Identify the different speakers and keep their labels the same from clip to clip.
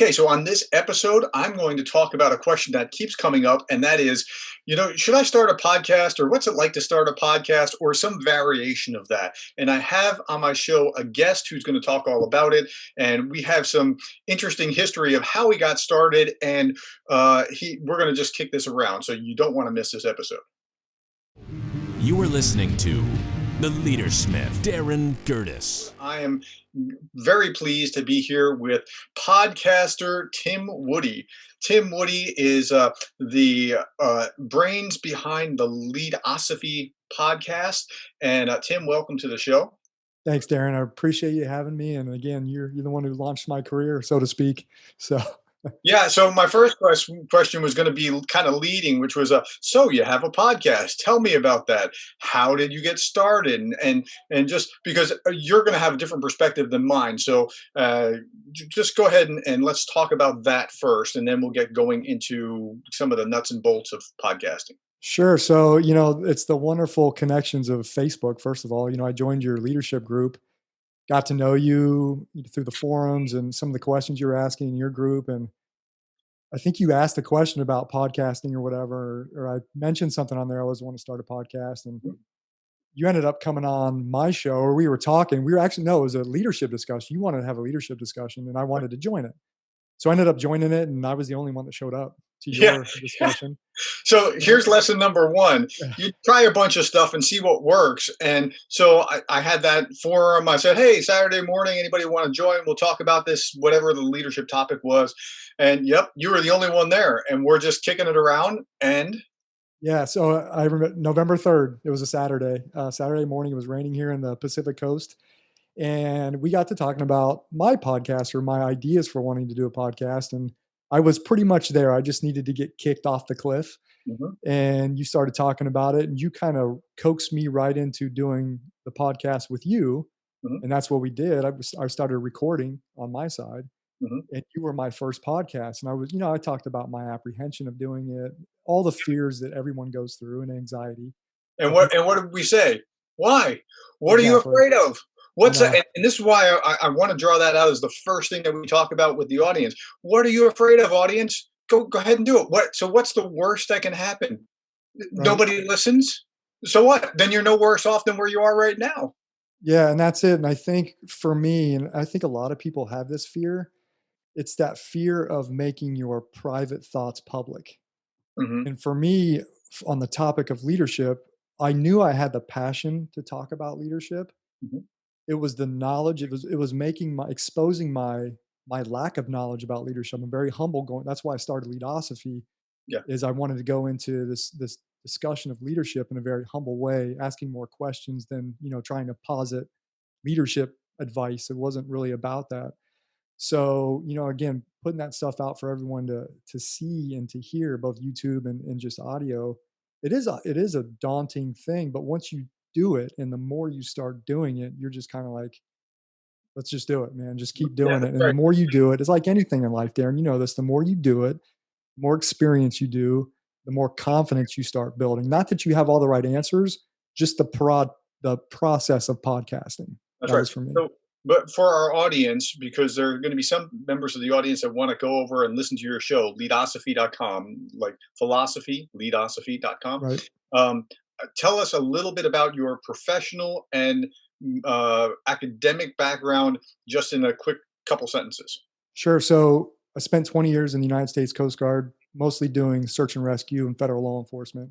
Speaker 1: Okay, so on this episode, I'm going to talk about a question that keeps coming up, and that is, should I start a podcast, or what's it like to start a podcast, or some variation of that? And I have on my show a guest who's going to talk all about it, and we have some interesting history of how we got started, and we're going to just kick this around, so you don't want to miss this episode.
Speaker 2: You are listening to The Leadersmith, Darren Gerdes.
Speaker 1: I am very pleased to be here with podcaster Tim Woody. Tim Woody is the brains behind the Leadosophy podcast. And Tim, welcome to the show.
Speaker 3: Thanks, Darren. I appreciate you having me. And again, you're the one who launched my career, so to speak. So.
Speaker 1: Yeah, so my first question was going to be kind of leading, which was, so you have a podcast. Tell me about that. How did you get started? And just because you're going to have a different perspective than mine. So just go ahead and let's talk about that first, and then we'll get going into some of the nuts and bolts of podcasting.
Speaker 3: Sure. So, it's the wonderful connections of Facebook. First of all, I joined your leadership group, got to know you through the forums and some of the questions you were asking in your group. And I think you asked a question about podcasting or whatever, or I mentioned something on there. I always want to start a podcast, and you ended up coming on my show, or we were talking. We were actually, no, it was a leadership discussion. You wanted to have a leadership discussion, and I wanted to join it. So I ended up joining it, and I was the only one that showed up to your discussion.
Speaker 1: So here's lesson number one. You try a bunch of stuff and see what works. And so I had that forum. I said, hey, Saturday morning, anybody want to join? We'll talk about this, whatever the leadership topic was. And yep, you were the only one there. And we're just kicking it around. And
Speaker 3: yeah, so I remember November 3rd. It was a Saturday. Saturday morning, it was raining here in the Pacific Coast. And we got to talking about my podcast, or my ideas for wanting to do a podcast. And I was pretty much there. I just needed to get kicked off the cliff. Mm-hmm. And you started talking about it, and you kind of coaxed me right into doing the podcast with you. Mm-hmm. And that's what we did. I started recording on my side. Mm-hmm. And you were my first podcast. And I was, I talked about my apprehension of doing it, all the fears that everyone goes through, and anxiety.
Speaker 1: And what did we say? Why? What are you afraid of? What's that? And this is why I want to draw that out as the first thing that we talk about with the audience. What are you afraid of, audience? Go ahead and do it. What's the worst that can happen? Right. Nobody listens. So what? Then you're no worse off than where you are right now.
Speaker 3: Yeah, and that's it. And I think for me, and I think a lot of people have this fear, it's that fear of making your private thoughts public. Mm-hmm. And for me, on the topic of leadership, I knew I had the passion to talk about leadership. Mm-hmm. It was the knowledge. It was exposing my lack of knowledge about leadership. I'm very humble that's why I started Leadosophy. Yeah. Is I wanted to go into this discussion of leadership in a very humble way, asking more questions than, trying to posit leadership advice. It wasn't really about that. So, again, putting that stuff out for everyone to see and to hear, both YouTube and just audio, it is a daunting thing. But once you do it, and the more you start doing it, you're just kind of like, let's just do it, man. Just keep doing it. And the more you do it, it's like anything in life, Darren, you know this, the more you do it, the more experience you do, the more confidence you start building. Not that you have all the right answers, just the process of podcasting.
Speaker 1: That's right. For me. So, but for our audience, because there are going to be some members of the audience that want to go over and listen to your show, leadosophy.com, like philosophy, leadosophy.com.
Speaker 3: Right.
Speaker 1: Tell us a little bit about your professional and academic background, just in a quick couple sentences.
Speaker 3: Sure. So I spent 20 years in the United States Coast Guard, mostly doing search and rescue and federal law enforcement.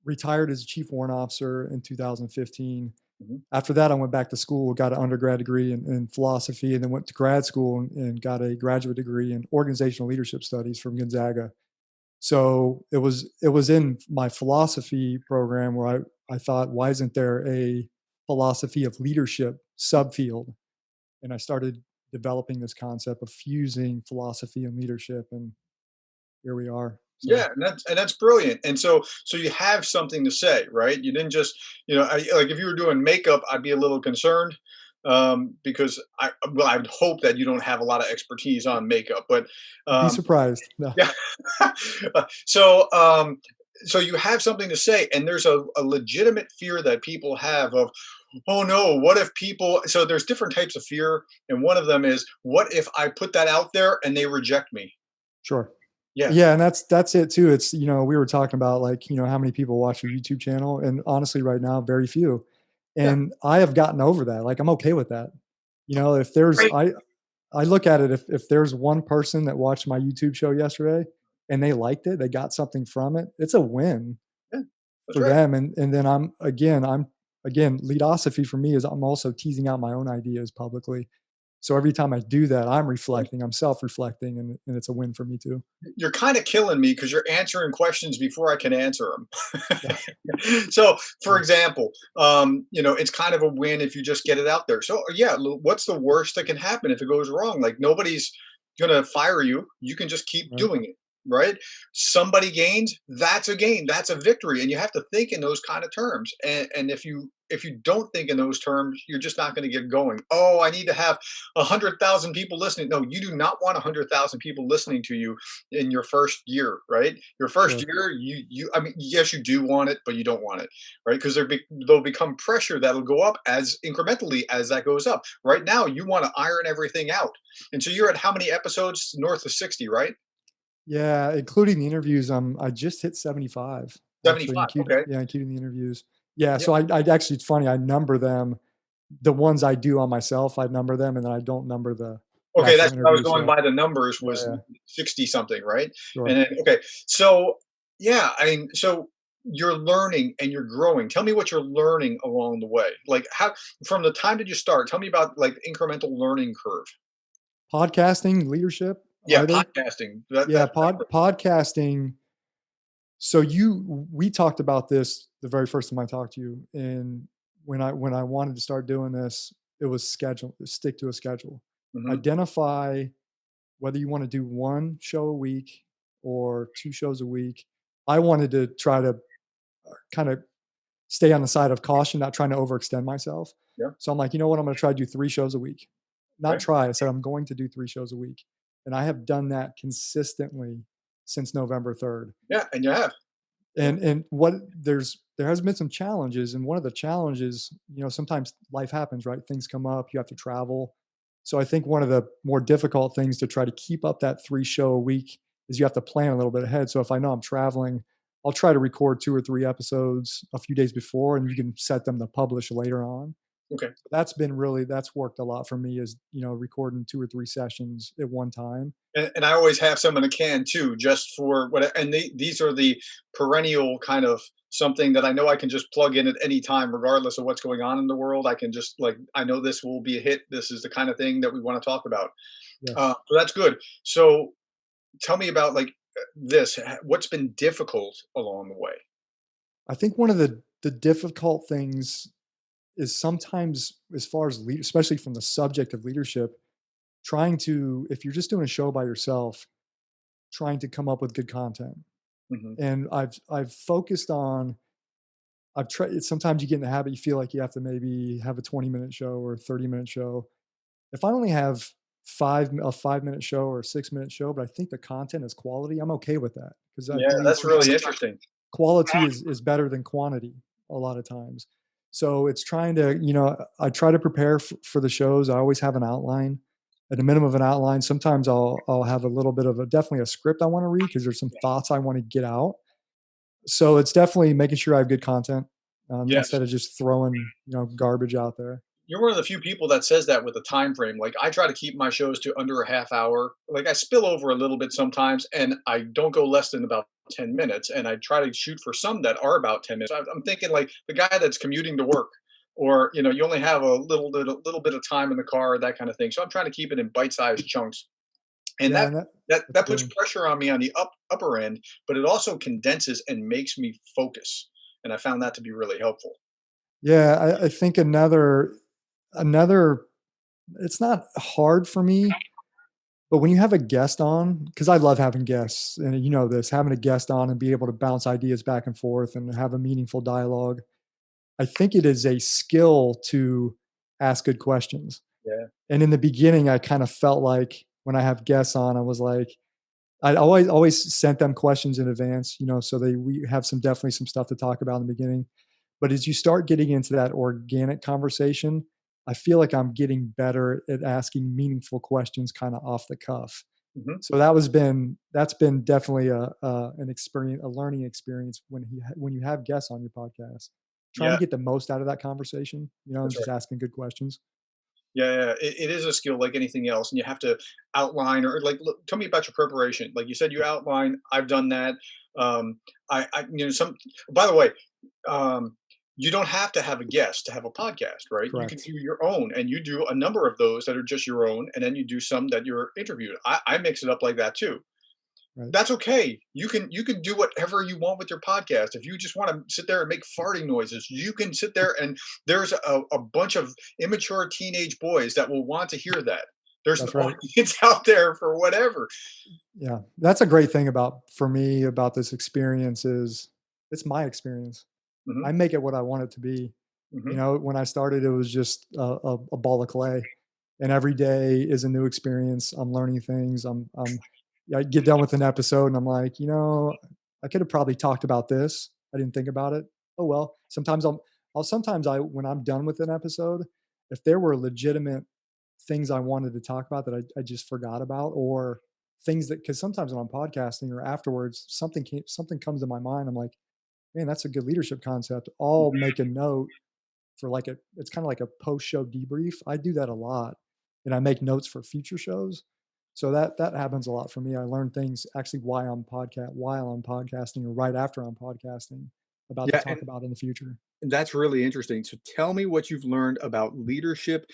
Speaker 3: Retired as a chief warrant officer in 2015. Mm-hmm. After that, I went back to school, got an undergrad degree in philosophy, and then went to grad school and got a graduate degree in organizational leadership studies from Gonzaga. So it was in my philosophy program where I thought, why isn't there a philosophy of leadership subfield? And I started developing this concept of fusing philosophy and leadership, and here we are.
Speaker 1: So. Yeah, and that's brilliant. And so you have something to say, right? You didn't just, like if you were doing makeup, I'd be a little concerned. Because I would hope that you don't have a lot of expertise on makeup, but
Speaker 3: be surprised. No.
Speaker 1: Yeah. So you have something to say, and there's a legitimate fear that people have of, Oh no, what if people, so there's different types of fear, and one of them is, what if I put that out there and they reject me?
Speaker 3: Sure.
Speaker 1: Yeah.
Speaker 3: Yeah, and that's it too. It's, we were talking about, like, how many people watch your YouTube channel, and honestly right now very few.
Speaker 1: Yeah.
Speaker 3: And I have gotten over that. Like, I'm okay with that. If there's
Speaker 1: Great.
Speaker 3: I look at it, if there's one person that watched my YouTube show yesterday and they liked it, they got something from it, it's a win
Speaker 1: Yeah, that's
Speaker 3: for
Speaker 1: right.
Speaker 3: them. And then I'm again, Leadosophy for me is I'm also teasing out my own ideas publicly. So every time I do that, I'm reflecting, I'm self-reflecting, and it's a win for me too.
Speaker 1: You're kind of killing me because you're answering questions before I can answer them.
Speaker 3: Yeah.
Speaker 1: So, for
Speaker 3: Yeah.
Speaker 1: example, it's kind of a win if you just get it out there. So, yeah, what's the worst that can happen if it goes wrong? Like, nobody's gonna fire you. You can just keep
Speaker 3: Right.
Speaker 1: doing it, right? Somebody gains, that's a gain, that's a victory, and you have to think in those kind of terms. And if you don't think in those terms, you're just not going to get going. Oh, I need to have 100,000 people listening. No, you do not want 100,000 people listening to you in your first year, right? Your first
Speaker 3: Sure.
Speaker 1: year, I mean, yes, you do want it, but you don't want it, right? Because there'll become pressure that'll go up as incrementally as that goes up. Right now, you want to iron everything out, and so you're at how many episodes? North of 60, right?
Speaker 3: Yeah, including the interviews, I just hit 75, actually,
Speaker 1: 75. Okay.
Speaker 3: including the interviews. Yeah,
Speaker 1: Yeah.
Speaker 3: so I actually, it's funny, I number them. The ones I do on myself, I number them, and then I don't number the
Speaker 1: Okay,
Speaker 3: actual
Speaker 1: that's what I was
Speaker 3: interviews.
Speaker 1: going
Speaker 3: So
Speaker 1: by. The numbers
Speaker 3: yeah,
Speaker 1: was
Speaker 3: yeah,
Speaker 1: 60 something, right? And
Speaker 3: sure.
Speaker 1: then okay, so yeah, I mean, so you're learning and you're growing. Tell me what you're learning along the way. Like how from the time did you start? Tell me about like incremental learning curve.
Speaker 3: Podcasting, leadership,
Speaker 1: Yeah,
Speaker 3: either.
Speaker 1: podcasting. That
Speaker 3: Yeah,
Speaker 1: that
Speaker 3: podcasting. So we talked about this the very first time I talked to you, and when I wanted to start doing this, it was schedule, stick to a schedule.
Speaker 1: mhm,
Speaker 3: Identify whether you want to do one show a week or two shows a week. I wanted to try to kind of stay on the side of caution, not trying to overextend myself.
Speaker 1: yeah,
Speaker 3: So I'm like, you know what? I'm going to try to do 3 shows a week. Not
Speaker 1: okay.
Speaker 3: try. I said I'm going to do 3 shows a week, and I have done that consistently since November 3rd.
Speaker 1: Yeah, and you have. Yeah,
Speaker 3: And what there has been some challenges, and one of the challenges, sometimes life happens, right? Things come up, you have to travel. So I think one of the more difficult things to try to keep up that 3 show a week is you have to plan a little bit ahead. So if I know I'm traveling, I'll try to record 2 or 3 episodes a few days before, and you can set them to publish later on.
Speaker 1: okay.
Speaker 3: That's worked a lot for me, is, recording 2 or 3 sessions at one time.
Speaker 1: And I always have some in a can too, just for what. And these are the perennial kind of something that I know I can just plug in at any time, regardless of what's going on in the world. I can just like I know this will be a hit. This is the kind of thing that we want to talk about.
Speaker 3: Yes.
Speaker 1: So that's good. So tell me about like this. What's been difficult along the way?
Speaker 3: I think one of the difficult things is sometimes, as far as lead, especially from the subject of leadership, trying to, if you're just doing a show by yourself, trying to come up with good content.
Speaker 1: Hmm.
Speaker 3: And I've focused on, I've tried, sometimes you get in the habit, you feel like you have to maybe have a 20-minute show or a 30-minute show. If I only have a 5-minute show or a 6-minute show, but I think the content is quality, I'm okay with that, because I
Speaker 1: Yeah,
Speaker 3: believe
Speaker 1: that's really
Speaker 3: sometimes
Speaker 1: interesting.
Speaker 3: quality is better than quantity a lot of times. So it's trying to, I try to prepare for the shows. I always have an outline, at a minimum of an outline. Sometimes I'll have a little bit of definitely a script I want to read, because there's some thoughts I want to get out. So it's definitely making sure I have good content,
Speaker 1: Yes.
Speaker 3: instead of just throwing, garbage out there.
Speaker 1: You're one of the few people that says that with a time frame. Like I try to keep my shows to under a half hour. Like I spill over a little bit sometimes, and I don't go less than about 10 minutes. And I try to shoot for some that are about 10 minutes. I'm thinking like the guy that's commuting to work, or you only have a little bit of time in the car, that kind of thing. So I'm trying to keep it in bite-sized chunks, and
Speaker 3: Yeah,
Speaker 1: that
Speaker 3: and
Speaker 1: that
Speaker 3: that's
Speaker 1: that puts
Speaker 3: good.
Speaker 1: pressure on me on the upper end, but it also condenses and makes me focus. And I found that to be really helpful.
Speaker 3: Yeah, I think another. It's not hard for me, but when you have a guest on, because I love having guests, and you know this, having a guest on and be able to bounce ideas back and forth and have a meaningful dialogue. I think it is a skill to ask good questions.
Speaker 1: Yeah.
Speaker 3: And in the beginning, I kind of felt like when I have guests on, I was like, I always sent them questions in advance, so we have definitely some stuff to talk about in the beginning. But as you start getting into that organic conversation, I feel like I'm getting better at asking meaningful questions kind of off the cuff.
Speaker 1: Mhm.
Speaker 3: So that's been definitely an experience, a learning experience when you have guests on your podcast, trying to
Speaker 1: Yeah,
Speaker 3: get the most out of that conversation, and
Speaker 1: that's right.
Speaker 3: just asking good questions.
Speaker 1: Yeah, yeah. It is a skill like anything else, and you have to outline or like look, tell me about your preparation. Like you said, you outline. I've done that. Some. By the way, um, you don't have to have a guest to have a podcast, right? You can
Speaker 3: Correct.
Speaker 1: do your own, and you do a number of those that are just your own, and then you do some that you're interviewed. I mix it up like that too.
Speaker 3: Right.
Speaker 1: That's okay. You can do whatever you want with your podcast. If you just want to sit there and make farting noises, you can sit there and there's a bunch of immature teenage boys that will want to hear that. There's an
Speaker 3: That's right.
Speaker 1: audience out there for whatever.
Speaker 3: Yeah. That's a great thing for me about this experience is it's my experience.
Speaker 1: Hmm.
Speaker 3: I make it what I want it to be.
Speaker 1: Hmm.
Speaker 3: When I started, it was just a ball of clay, and every day is a new experience. I'm learning things. I get done with an episode, and I'm like, I could have probably talked about this. I didn't think about it. Oh well. Sometimes when I'm done with an episode, if there were legitimate things I wanted to talk about that I just forgot about, or things that because sometimes when I'm podcasting or afterwards, something comes to my mind. I'm like, man, that's a good leadership concept. I'll make a note for it's kind of like a post show debrief. I do that a lot, and I make notes for future shows. So that happens a lot for me. I learn things actually while I'm podcasting or right after I'm podcasting about to
Speaker 1: Yeah,
Speaker 3: talk about in the future.
Speaker 1: and that's really interesting. So tell me what you've learned about leadership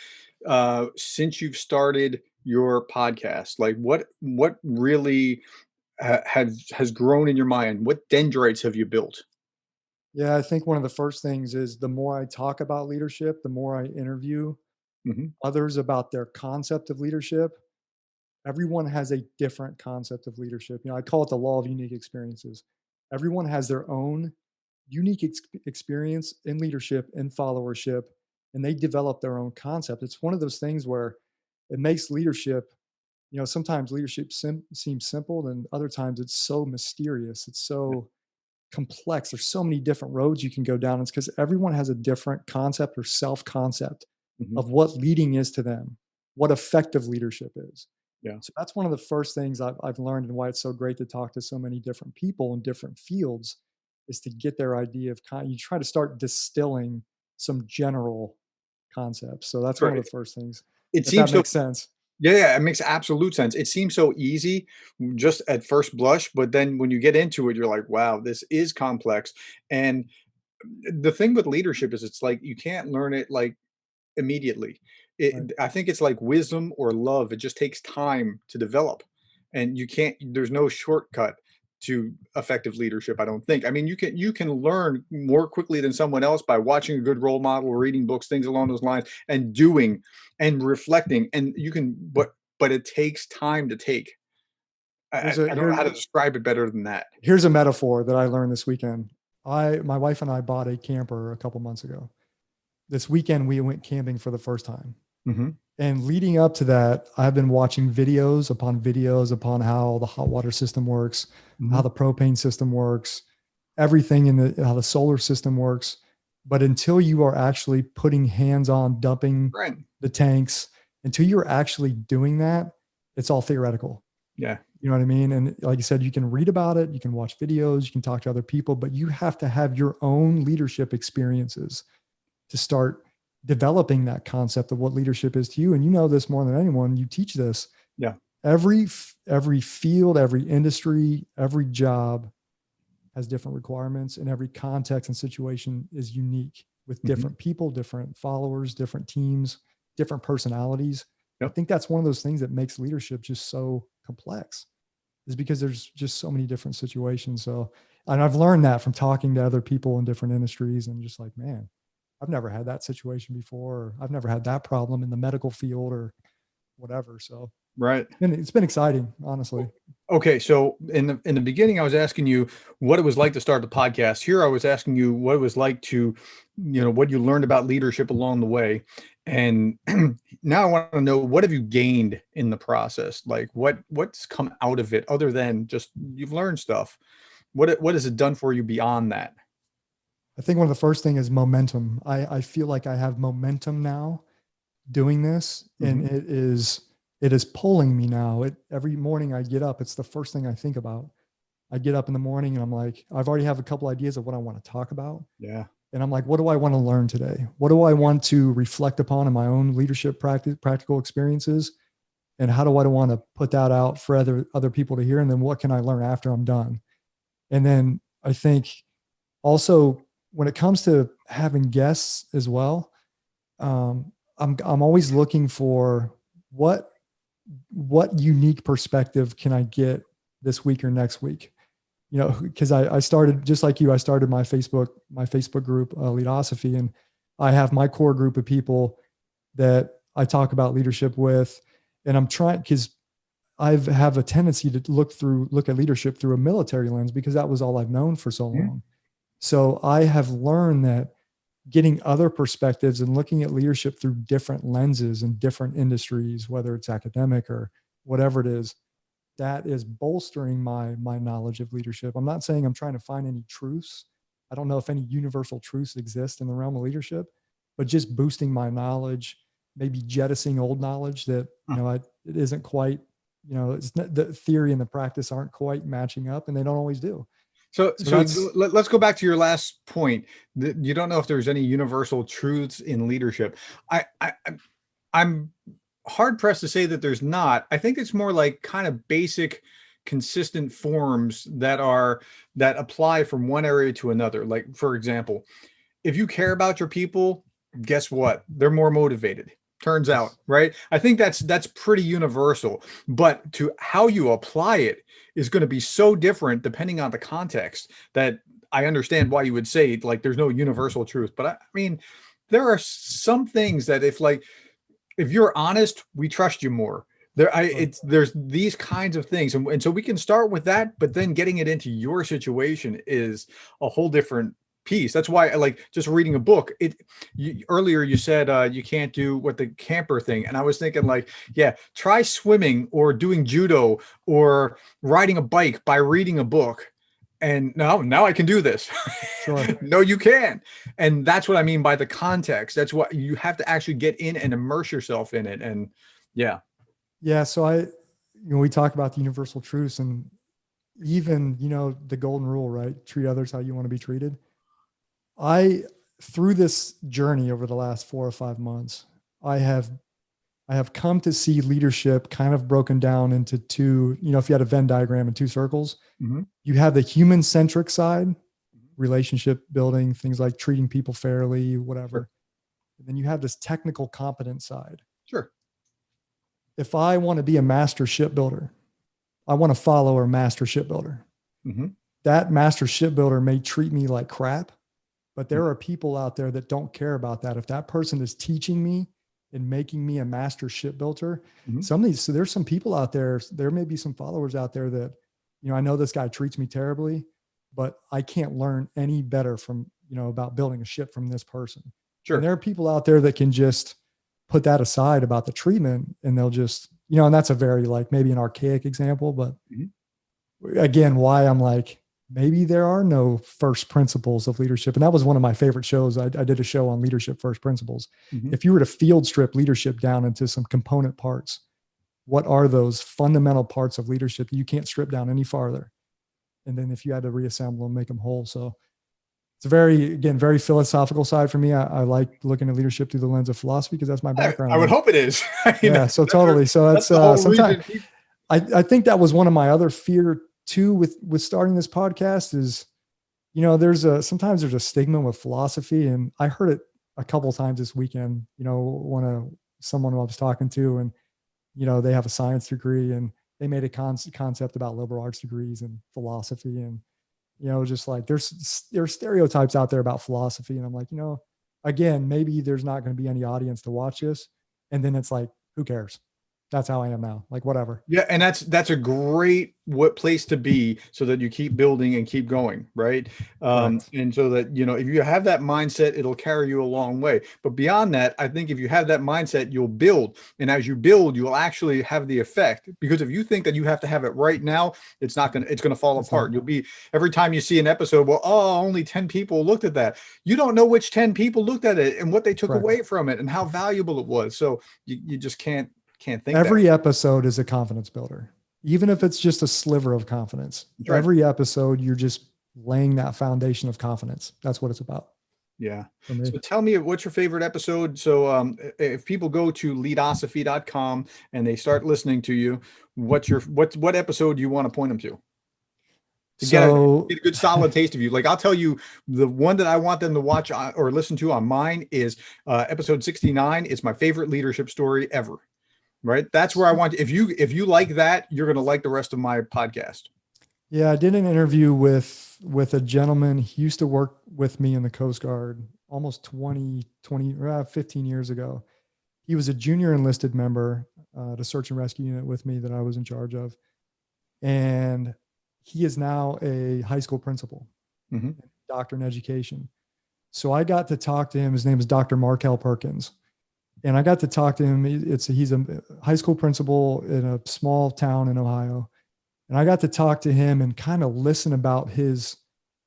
Speaker 1: since you've started your podcast. Like what really has grown in your mind? What dendrites have you built?
Speaker 3: Yeah, I think one of the first things is the more I talk about leadership, the more I interview
Speaker 1: Hmm.
Speaker 3: others about their concept of leadership. Everyone has a different concept of leadership. I call it the law of unique experiences. Everyone has their own unique experience in leadership and followership, and they develop their own concept. It's one of those things where it makes leadership, sometimes leadership seems simple, and other times it's so mysterious. It's so complex. There's so many different roads you can go down. It's because everyone has a different concept or self concept
Speaker 1: Hmm.
Speaker 3: of what leading is to them, what effective leadership is.
Speaker 1: Yeah.
Speaker 3: So that's one of the first things I've learned, and why it's so great to talk to so many different people in different fields is to get their idea of you try to start distilling some general concepts. So that's one of
Speaker 1: Right.
Speaker 3: the first things,
Speaker 1: It
Speaker 3: if that
Speaker 1: seems so.
Speaker 3: makes sense.
Speaker 1: Yeah, yeah, it makes absolute sense. It seems so easy just at first blush, but then when you get into it, you're like, wow, this is complex. And the thing with leadership is it's like you can't learn it like immediately.
Speaker 3: Right.
Speaker 1: I think it's like wisdom or love. It just takes time to develop. And there's no shortcut to effective leadership, I don't think. I mean, you can learn more quickly than someone else by watching a good role model, reading books, things along those lines, and doing and reflecting. And you can, but it takes time to take.
Speaker 3: Here's a
Speaker 1: I don't know how to
Speaker 3: here
Speaker 1: describe it better than that.
Speaker 3: here's a metaphor that I learned this weekend. My wife and I bought a camper a couple months ago. This weekend we went camping for the first time.
Speaker 1: Hmm.
Speaker 3: And leading up to that, I've been watching videos upon how the hot water system works, how
Speaker 1: Hmm.
Speaker 3: the propane system works, everything how the solar system works. But until you are actually putting hands on dumping
Speaker 1: Right.
Speaker 3: the tanks, until you're actually doing that, it's all theoretical.
Speaker 1: Yeah.
Speaker 3: You know what I mean? And like you said, you can read about it, you can watch videos, you can talk to other people, but you have to have your own leadership experiences to start developing that concept of what leadership is to you. And you know this more than anyone. You teach this.
Speaker 1: Yeah.
Speaker 3: Every field, every industry, every job has different requirements, and every context and situation is unique with
Speaker 1: Hmm.
Speaker 3: different people, different followers, different teams, different personalities. I
Speaker 1: Yep.
Speaker 3: think that's one of those things that makes leadership just so complex, is because there's just so many different situations. So, and I've learned that from talking to other people in different industries, and just like, man, I've never had that situation before, or I've never had that problem in the medical field or whatever. So
Speaker 1: Right.
Speaker 3: it's been exciting, honestly.
Speaker 1: Okay, so in the beginning, I was asking you what it was like to start the podcast. Here, I was asking you what it was like to, what you learned about leadership along the way, and now I want to know what have you gained in the process? Like what's come out of it other than just you've learned stuff. What has it done for you beyond that?
Speaker 3: I think one of the first thing is momentum. I feel like I have momentum now doing this, and it is pulling me now. Every morning I get up, it's the first thing I think about. I get up in the morning and I'm like, I've already have a couple ideas of what I want to talk about.
Speaker 1: Yeah.
Speaker 3: And I'm like, what do I want to learn today? What do I want to reflect upon in my own leadership practical experiences? And how do I want to put that out for other people to hear? And then what can I learn after I'm done? And then I think also when it comes to having guests as well, I'm always looking for what unique perspective can I get this week or next week? You know, because I started just like you, I started my Facebook group, Leadosophy, and I have my core group of people that I talk about leadership with, and I'm trying because I have a tendency to look at leadership through a military lens because that was all I've known for so long. So I have learned that getting other perspectives and looking at leadership through different lenses in different industries, whether it's academic or whatever it is, that is bolstering my knowledge of leadership. I'm not saying I'm trying to find any truths. I don't know if any universal truths exist in the realm of leadership, but just boosting my knowledge, maybe jettisoning old knowledge that, it isn't quite, it's not, the theory and the practice aren't quite matching up, and they don't always do.
Speaker 1: So let's go back to your last point. You don't know if there's any universal truths in leadership. I'm hard pressed to say that there's not. I think it's more like kind of basic, consistent forms that apply from one area to another. Like, for example, if you care about your people, guess what? They're more motivated. Turns out, right? I think that's pretty universal, but to how you apply it is going to be so different depending on the context that I understand why you would say like there's no universal truth. But I mean, there are some things that if you're honest, we trust you more. There's these kinds of things, and so we can start with that, but then getting it into your situation is a whole different piece. That's why I like just reading a book. Earlier you said you can't do what the camper thing, and I was thinking like, yeah, try swimming or doing judo or riding a bike by reading a book. And now I can do this.
Speaker 3: Sure.
Speaker 1: No, you can. And that's what I mean by the context. That's what you have to actually get in and immerse yourself in it. And yeah.
Speaker 3: So we talk about the universal truths and even, the golden rule, right? Treat others how you want to be treated. Through this journey over the last 4 or 5 months, I have come to see leadership kind of broken down into two, if you had a Venn diagram in two circles, you have the human centric side, relationship building, things like treating people fairly, whatever. Sure. And then you have this technical competent side.
Speaker 1: Sure.
Speaker 3: If I want to be a master shipbuilder, I want to follow a master shipbuilder. That master shipbuilder may treat me like crap, but there are people out there that don't care about that. If that person is teaching me and making me a master shipbuilder, so there's some people out there, there may be some followers out there that, I know this guy treats me terribly, but I can't learn any better from, about building a ship from this person. Sure. And there are people out there that can just put that aside about the treatment, and they'll just, and that's a very like maybe an archaic example, but again, why I'm like, maybe there are no first principles of leadership. And that was one of my favorite shows. I did a show on leadership first principles. If you were to field strip leadership down into some component parts, what are those fundamental parts of leadership that you can't strip down any farther? And then if you had to reassemble them, make them whole. So it's a very philosophical side for me. I like looking at leadership through the lens of philosophy because that's my background.
Speaker 1: I would hope it is.
Speaker 3: Yeah, so totally. So that's sometimes I think that was one of my other fear too with starting this podcast is, sometimes there's a stigma with philosophy, and I heard it a couple of times this weekend. Someone who I was talking to, and they have a science degree, and they made a concept about liberal arts degrees and philosophy, and just like there's stereotypes out there about philosophy, and I'm like, again, maybe there's not going to be any audience to watch this, and then it's like, who cares? that's how I am now. Like, whatever.
Speaker 1: Yeah, and that's a great place to be, so that you keep building and keep going, right?
Speaker 3: Correct.
Speaker 1: And so that, if you have that mindset, it'll carry you a long way. But beyond that, I think if you have that mindset, you'll build, and as you build, you'll actually have the effect. Because if you think that you have to have it right now, it's gonna fall
Speaker 3: It's not.
Speaker 1: apart. You'll be every time you see an episode, well, oh, only 10 people looked at that. You don't know which 10 people looked at it and what they took
Speaker 3: Correct.
Speaker 1: away from it and how valuable it was. So you just can't think that
Speaker 3: Every
Speaker 1: way.
Speaker 3: episode is a confidence builder, even if it's just a sliver of confidence.
Speaker 1: That's right.
Speaker 3: Every episode, you're just laying that foundation of confidence. That's what it's about.
Speaker 1: Yeah.
Speaker 3: For me.
Speaker 1: So tell me, what's your favorite episode? So if people go to leadosophy.com and they start listening to you, what episode do you want to point them to
Speaker 3: So,
Speaker 1: get a good solid taste of you? Like, I'll tell you, the one that I want them to watch or listen to on mine is episode 69. It's my favorite leadership story ever. Right? That's where I want if you like that, you're going to like the rest of my podcast.
Speaker 3: yeah, I did an interview with a gentleman. He used to work with me in the Coast Guard almost 15 years ago. He was a junior enlisted member at a search and rescue unit with me that I was in charge of. And he is now a high school principal, doctor in education. So I got to talk to him. His name is Dr. Markel Perkins. And I got to talk to him. He's a high school principal in a small town in Ohio. And I got to talk to him and kind of listen about his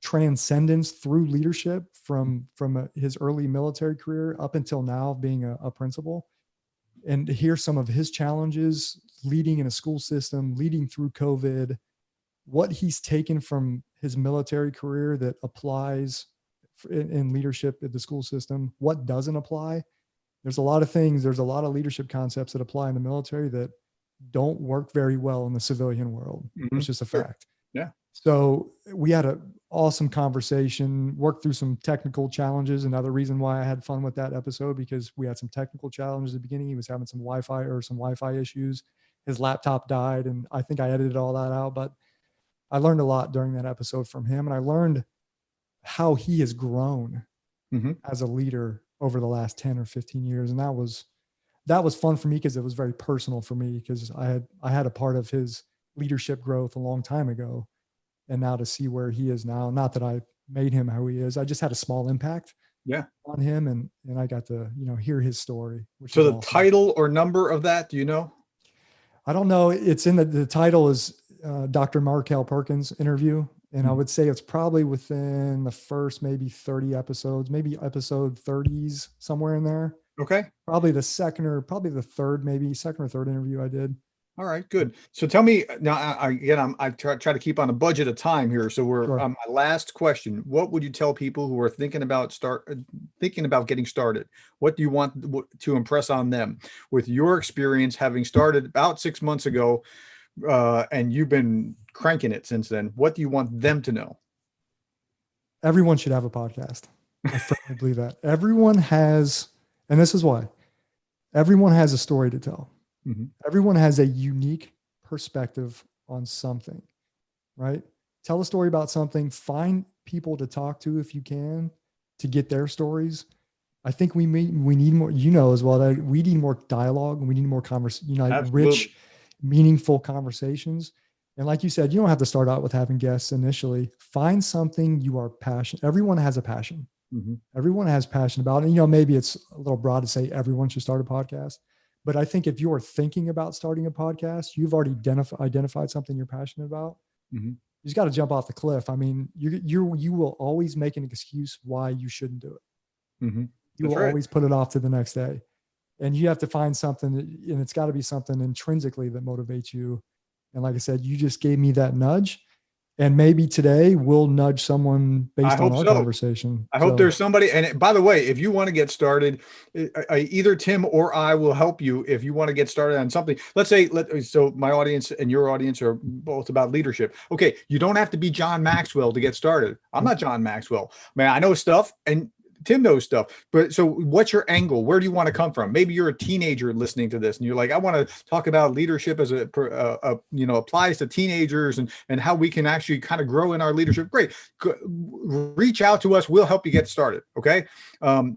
Speaker 3: transcendence through leadership from his early military career up until now being a principal, and to hear some of his challenges leading in a school system, leading through COVID, what he's taken from his military career that applies in leadership at the school system, what doesn't apply. There's a lot of things, there's a lot of leadership concepts that apply in the military that don't work very well in the civilian world. It's just a fact.
Speaker 1: Yeah.
Speaker 3: So we had an awesome conversation, worked through some technical challenges. Another reason why I had fun with that episode, because we had some technical challenges at the beginning. He was having some Wi-Fi issues. His laptop died, and I think I edited all that out, but I learned a lot during that episode from him. And I learned how he has grown as a leader over the last 10 or 15 years. And that was fun for me, because it was very personal for me, because I had a part of his leadership growth a long time ago. And now to see where he is now, not that I made him who he is, I just had a small impact on him. And I got to, hear his story.
Speaker 1: So the title or number of that, do you know?
Speaker 3: I don't know. It's in the title is Dr. Markel Perkins interview. And I would say it's probably within the first maybe 30 episodes, maybe episode 30s, somewhere in there.
Speaker 1: Okay.
Speaker 3: Probably the second or third interview I did.
Speaker 1: All right, good. So tell me now, I try to keep on a budget of time here. So we're my last question. What would you tell people who are thinking about getting started? What do you want to impress on them with your experience, having started about 6 months ago, and you've been cranking it since then? What do you want them to know?
Speaker 3: Everyone should have a podcast. I firmly believe that. Everyone has, and this is why, everyone has a story to tell. Everyone has a unique perspective on something, right? Tell a story about something, find people to talk to if you can, to get their stories. I think we need more, as well, that we need more dialogue, and we need more rich, meaningful conversations. And like you said, you don't have to start out with having guests initially. Find something you are passionate. Everyone has a passion. Everyone has passion about it. Maybe it's a little broad to say everyone should start a podcast. But I think if you are thinking about starting a podcast, you've already identified something you're passionate about. You just got to jump off the cliff. I mean, you will always make an excuse why you shouldn't do it. You will always put it off to the next day. And you have to find something, and it's got to be something intrinsically that motivates you. And like I said, you just gave me that nudge. And maybe today we'll nudge someone based on our conversation.
Speaker 1: I hope there's somebody. And by the way, if you want to get started, either Tim or I will help you if you want to get started on something. So my audience and your audience are both about leadership. Okay, you don't have to be John Maxwell to get started. I'm not John Maxwell. Man, I know stuff, and Tim knows stuff. But so what's your angle? Where do you want to come from? Maybe you're a teenager listening to this and you're like, I want to talk about leadership as applies to teenagers and how we can actually kind of grow in our leadership. Great. Reach out to us. We'll help you get started. Okay.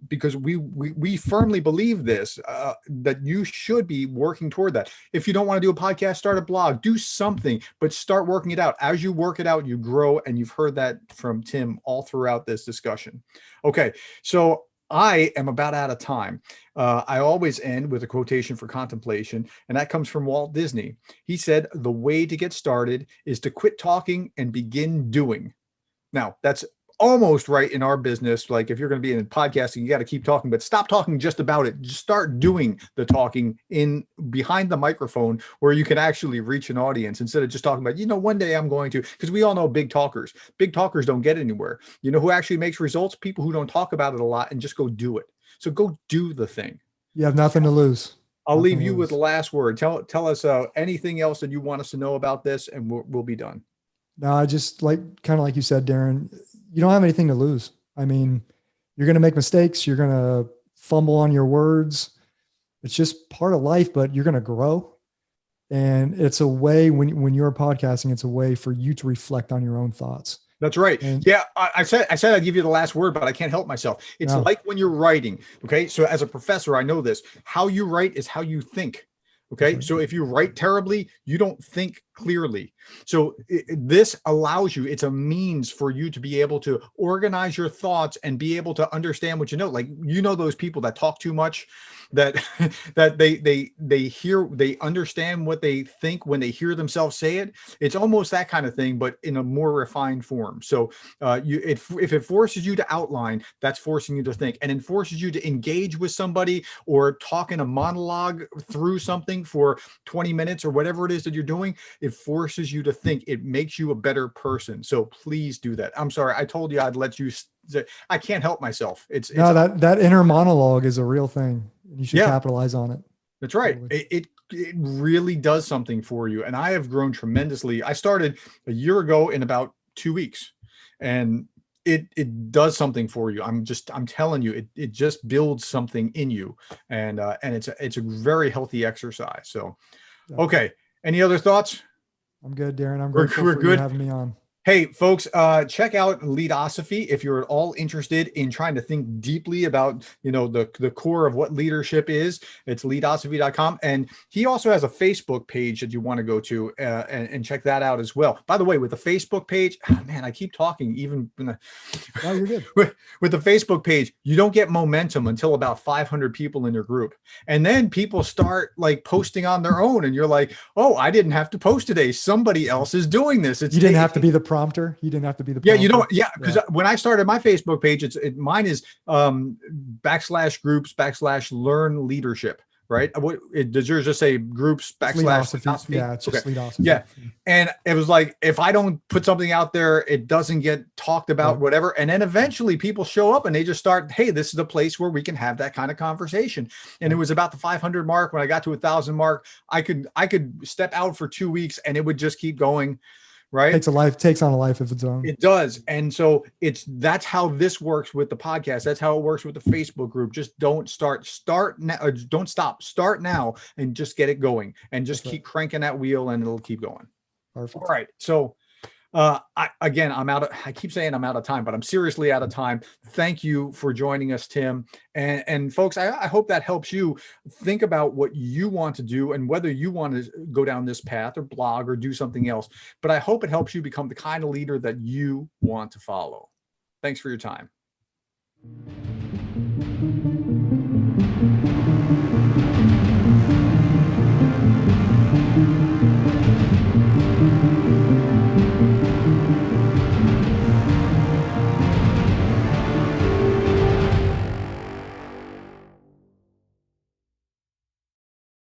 Speaker 1: Because we firmly believe this, that you should be working toward that. If you don't want to do a podcast, start a blog, do something, but start working it out. As you work it out, you grow. And you've heard that from Tim all throughout this discussion. Okay. So I am about out of time. I always end with a quotation for contemplation, and that comes from Walt Disney. He said, "The way to get started is to quit talking and begin doing." Now, that's almost right in our business. Like if you're going to be in podcasting, you got to keep talking, but stop talking just about it. Just start doing the talking in behind the microphone where you can actually reach an audience instead of just talking about, one day I'm going to, because we all know big talkers don't get anywhere. You know who actually makes results? People who don't talk about it a lot and just go do it. So go do the thing.
Speaker 3: You have nothing to lose.
Speaker 1: I'll leave you with the last word. Tell us anything else that you want us to know about this, and we'll be done.
Speaker 3: No, I just kind of like you said, Darren, you don't have anything to lose. I mean, you're going to make mistakes. You're going to fumble on your words. It's just part of life, but you're going to grow. And it's a way when you're podcasting, it's a way for you to reflect on your own thoughts.
Speaker 1: That's right. Yeah. I said I'd give you the last word, but I can't help myself. It's like when you're writing. Okay. So as a professor, I know this. How you write is how you think. Okay. So if you write terribly, you don't think clearly. So this allows you, it's a means for you to be able to organize your thoughts and be able to understand what you know. Like, those people that talk too much, that they understand what they think when they hear themselves say it. It's almost that kind of thing, but in a more refined form. So if it forces you to outline, that's forcing you to think, and it forces you to engage with somebody or talk in a monologue through something for 20 minutes or whatever it is that you're doing. It forces you to think. It makes you a better person. So please do that. I'm sorry. I told you I'd let you. I can't help myself. It's
Speaker 3: that inner monologue is a real thing. You should capitalize on it.
Speaker 1: That's right. It really does something for you. And I have grown tremendously. I started a year ago in about 2 weeks, and it does something for you. I'm telling you, it just builds something in you. And it's a very healthy exercise. So, okay. Any other thoughts?
Speaker 3: I'm good, Darren. I'm grateful for you having me on.
Speaker 1: Hey, folks, check out Leadosophy if you're at all interested in trying to think deeply about, the core of what leadership is. It's leadosophy.com. And he also has a Facebook page that you want to go to and check that out as well. By the way, with the Facebook page, man, I keep talking even.
Speaker 3: Oh, you're good.
Speaker 1: With the Facebook page, you don't get momentum until about 500 people in your group. And then people start like posting on their own. And you're like, oh, I didn't have to post today. Somebody else is doing this.
Speaker 3: You didn't have to be the prompter. You didn't have to be the prompter.
Speaker 1: Because when I started my Facebook page, mine is /groups/learn leadership, right? Does yours just say groups / Leadosophy?
Speaker 3: Yeah, it's just Leadosophy.
Speaker 1: Yeah. And it was like, if I don't put something out there, it doesn't get talked about, whatever. And then eventually people show up and they just start, hey, this is a place where we can have that kind of conversation. And it was about the 500 mark. When I got to 1,000 mark, I could step out for 2 weeks and it would just keep going. Right.
Speaker 3: Takes on a life of its own.
Speaker 1: It does. And so that's how this works with the podcast. That's how it works with the Facebook group. Just don't start now. Don't stop. Start now and just get it going and just keep cranking that wheel and it'll keep going.
Speaker 3: Perfect.
Speaker 1: All right. So I keep saying I'm out of time, but I'm seriously out of time. Thank you for joining us, Tim. And folks, I hope that helps you think about what you want to do and whether you want to go down this path or blog or do something else. But I hope it helps you become the kind of leader that you want to follow. Thanks for your time.